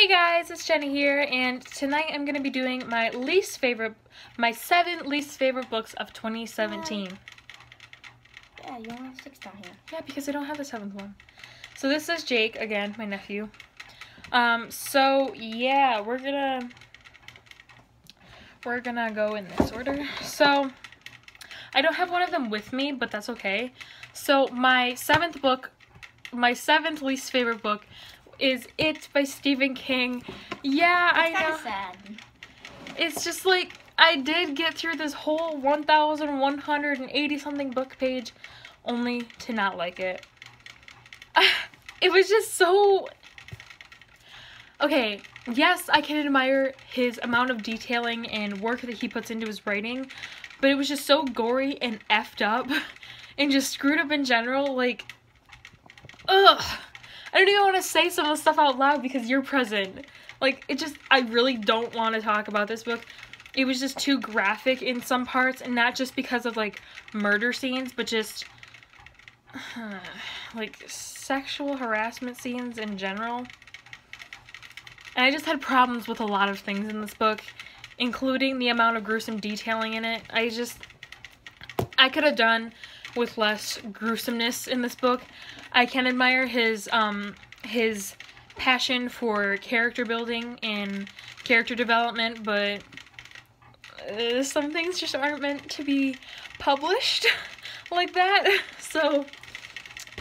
Hey guys, it's Jenny here, and tonight I'm going to be doing my 7 least favorite books of 2017. Yeah, you only have 6 down here. Yeah, because I don't have a 7th one. So this is Jake, again, my nephew. So yeah, we're gonna go in this order. So I don't have one of them with me, but that's okay. So my 7th least favorite book is It by Stephen King. Yeah, I know. It's kind of sad. It's just like, I did get through this whole 1,180 something book page only to not like it. It was just so... Okay, yes, I can admire his amount of detailing and work that he puts into his writing, but it was just so gory and effed up and just screwed up in general, like, ugh. I don't even want to say some of the stuff out loud because you're present. Like, I really don't want to talk about this book. It was just too graphic in some parts, and not just because of, like, murder scenes, but just, like, sexual harassment scenes in general. And I just had problems with a lot of things in this book, including the amount of gruesome detailing in it. I could have done with less gruesomeness in this book. I can admire his passion for character building and character development, but some things just aren't meant to be published like that. So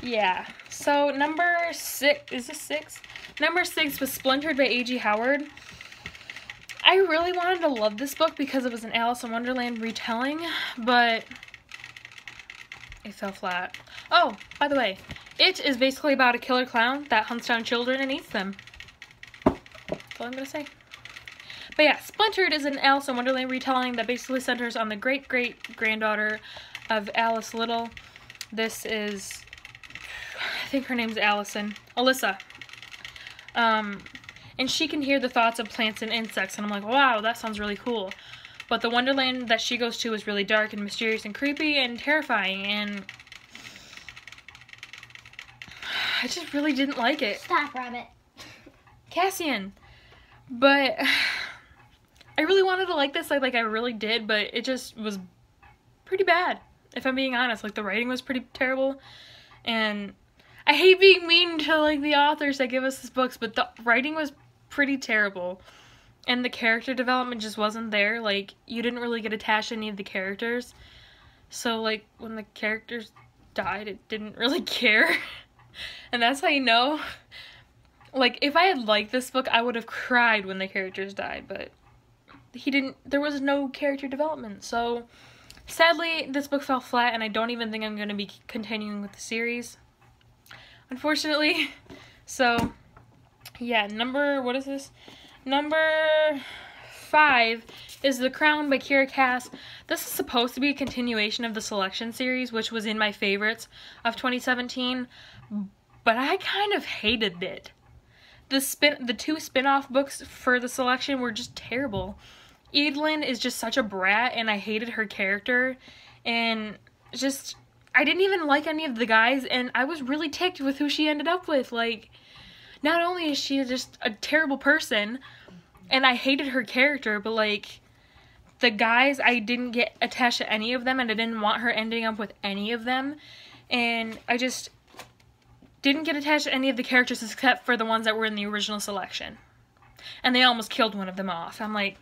yeah. So number 6, is this 6? Number 6 was Splintered by A.G. Howard. I really wanted to love this book because it was an Alice in Wonderland retelling, but it fell flat. Oh, by the way, it is basically about a killer clown that hunts down children and eats them. That's all I'm gonna say. But yeah, Splintered is an Alice in Wonderland retelling that basically centers on the great-great-granddaughter of Alice Little. This is, I think her name's Alyssa. And she can hear the thoughts of plants and insects, and I'm like, wow, that sounds really cool. But the Wonderland that she goes to is really dark and mysterious and creepy and terrifying, and I just really didn't like it. Stop, Rabbit. Cassian. But I really wanted to like this, like I really did, but it just was pretty bad, if I'm being honest. Like, the writing was pretty terrible, and I hate being mean to, like, the authors that give us these books, but the writing was pretty terrible. And the character development just wasn't there. Like, you didn't really get attached to any of the characters. So, like, when the characters died, it didn't really care. And that's how you know. Like, if I had liked this book, I would have cried when the characters died. But there was no character development. So, sadly, this book fell flat, and I don't even think I'm going to be continuing with the series, unfortunately. So, yeah, what is this? Number 5 is The Crown by Kiera Cass. This is supposed to be a continuation of the Selection series, which was in my favorites of 2017, but I kind of hated it. The 2 spin-off books for the Selection were just terrible. Edelyn is just such a brat, and I hated her character, and just, I didn't even like any of the guys, and I was really ticked with who she ended up with. Like, not only is she just a terrible person, and I hated her character, but, like, the guys, I didn't get attached to any of them, and I didn't want her ending up with any of them, and I just didn't get attached to any of the characters except for the ones that were in the original Selection. And they almost killed one of them off. I'm like,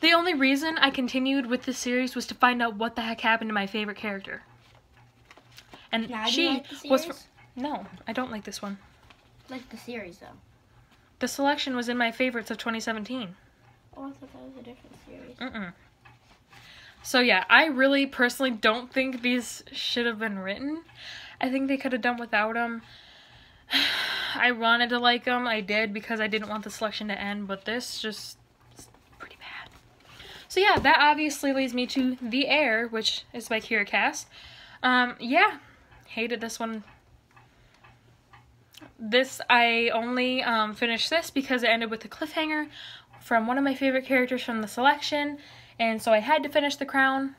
the only reason I continued with this series was to find out what the heck happened to my favorite character. And now, she like the was... series? No, I don't like this one. Like the series, though. The Selection was in my favorites of 2017. Oh, I thought that was a different series. Mm-mm. So yeah, I really personally don't think these should have been written. I think they could have done without them. I wanted to like them. I did, because I didn't want the Selection to end, but this just is pretty bad. So yeah, that obviously leads me to The Heir, which is by Kiera Cass. Yeah, hated this one. I only finished this because it ended with a cliffhanger from one of my favorite characters from the Selection, and so I had to finish The Crown.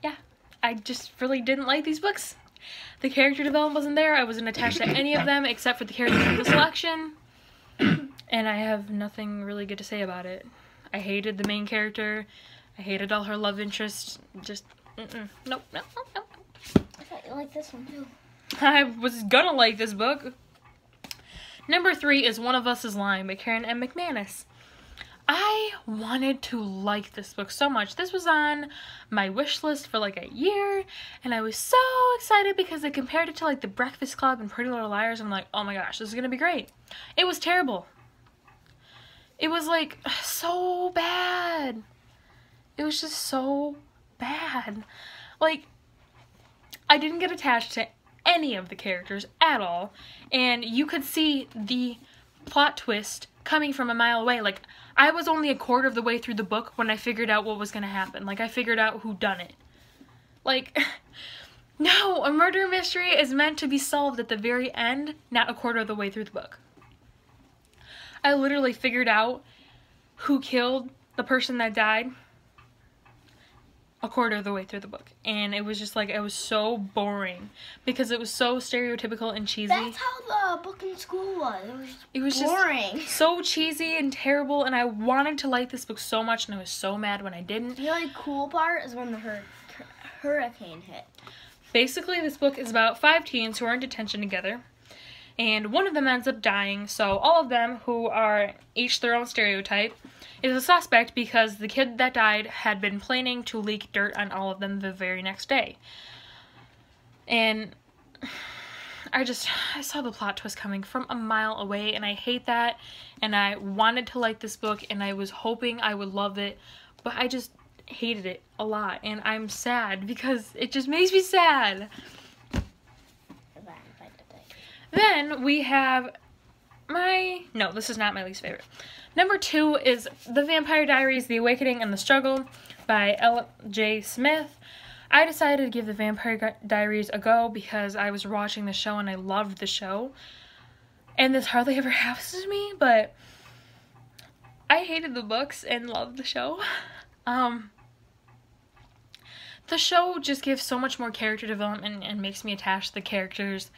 Yeah, I just really didn't like these books. The character development wasn't there. I wasn't attached to any of them except for the characters in the selection. And I have nothing really good to say about it. I hated the main character. I hated all her love interests. Just, nope. I thought you liked this one too. I was gonna like this book. Number 3 is One of Us is Lying by Karen M. McManus. I wanted to like this book so much. This was on my wish list for like a year, and I was so excited because they compared it to like The Breakfast Club and Pretty Little Liars, and I'm like, oh my gosh, this is gonna be great. It was terrible. It was like so bad. It was just so bad. Like, I didn't get attached to any of the characters at all, and you could see the plot twist coming from a mile away. Like, I was only a quarter of the way through the book when I figured out what was going to happen. Like, I figured out who done it. Like, no, a murder mystery is meant to be solved at the very end, not a quarter of the way through the book. I literally figured out who killed the person that died a quarter of the way through the book, and it was just like, it was so boring because it was so stereotypical and cheesy. That's how the book in school was. It was boring. Just so cheesy and terrible, and I wanted to like this book so much, and I was so mad when I didn't. The only cool part is when the hurricane hit. Basically, this book is about 5 teens who are in detention together, and one of them ends up dying, so all of them, who are each their own stereotype, is a suspect because the kid that died had been planning to leak dirt on all of them the very next day. And I saw the plot twist coming from a mile away, and I hate that, and I wanted to like this book, and I was hoping I would love it, but I just hated it a lot, and I'm sad because it just makes me sad. Then we have no, this is not my least favorite. Number 2 is The Vampire Diaries, The Awakening and the Struggle by L.J. Smith. I decided to give The Vampire Diaries a go because I was watching the show and I loved the show. And this hardly ever happens to me, but I hated the books and loved the show. The show just gives so much more character development and makes me attached to the characters.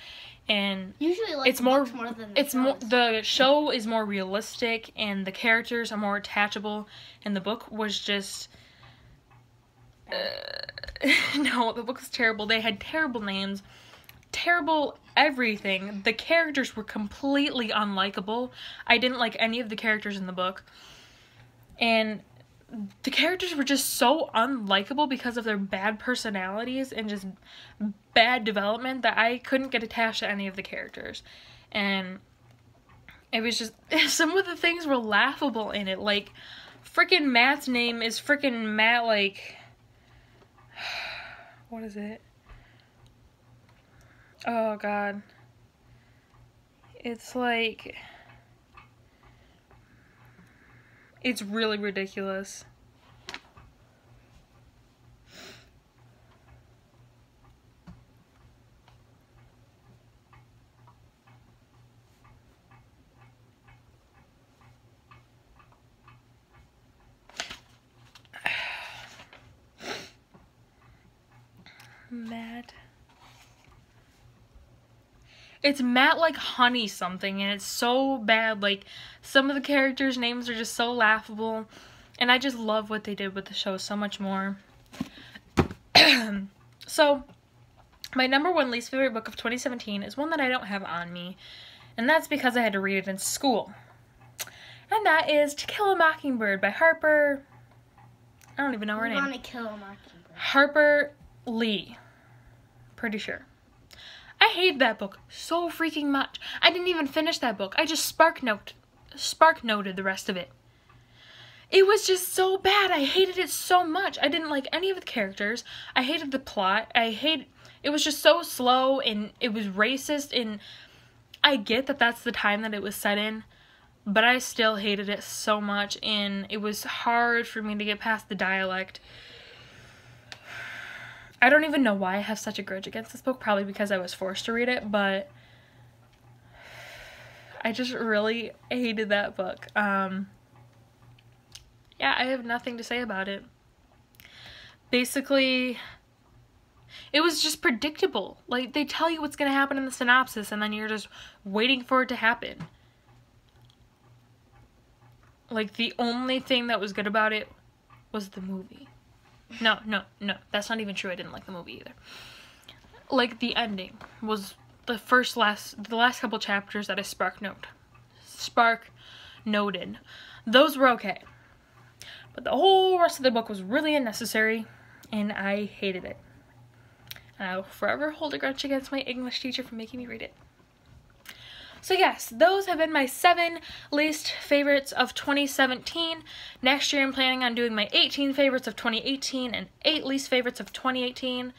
And usually like more than the show is more realistic and the characters are more attachable, and the book was just no, the book was terrible. They had terrible names, terrible everything. The characters were completely unlikable. I didn't like any of the characters in the book, and the characters were just so unlikable because of their bad personalities and just bad development that I couldn't get attached to any of the characters. And it was just, some of the things were laughable in it. Like, frickin' Matt's name is frickin' Matt, like, what is it? Oh, God. It's like, it's really ridiculous. Matt. It's Matt like Honey something, and it's so bad. Like, some of the characters' names are just so laughable, and I just love what they did with the show so much more. So, my number 1 least favorite book of 2017 is one that I don't have on me, and that's because I had to read it in school. And that is To Kill a Mockingbird by Harper. I don't even know her name. Want to Kill a Mockingbird. Harper Lee. Pretty sure. I hated that book so freaking much. I didn't even finish that book. I just spark noted the rest of it. It was just so bad. I hated it so much. I didn't like any of the characters. I hated the plot. It was just so slow, and it was racist, and I get that that's the time that it was set in, but I still hated it so much, and it was hard for me to get past the dialect. I don't even know why I have such a grudge against this book, probably because I was forced to read it, but I just really hated that book. Yeah, I have nothing to say about it. Basically, It was just predictable. Like, they tell you what's going to happen in the synopsis, and then you're just waiting for it to happen. Like, the only thing that was good about it was the movie. No, that's not even true. I didn't like the movie either. Like, the ending was the last couple chapters that I spark noted. Those were okay. But the whole rest of the book was really unnecessary, and I hated it. And I will forever hold a grudge against my English teacher for making me read it. So yes, those have been my 7 least favorites of 2017. Next year I'm planning on doing my 18 favorites of 2018 and 8 least favorites of 2018.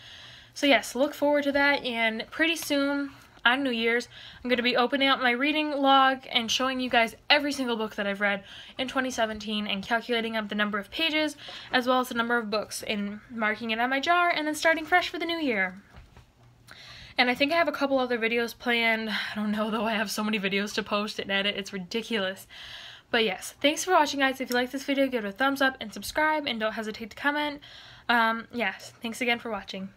So yes, look forward to that, and pretty soon on New Year's I'm going to be opening up my reading log and showing you guys every single book that I've read in 2017 and calculating up the number of pages as well as the number of books and marking it on my jar and then starting fresh for the new year. And I think I have a couple other videos planned. I don't know though, I have so many videos to post and edit, it's ridiculous. But yes, thanks for watching guys. If you like this video, give it a thumbs up and subscribe, and don't hesitate to comment. Yes, thanks again for watching.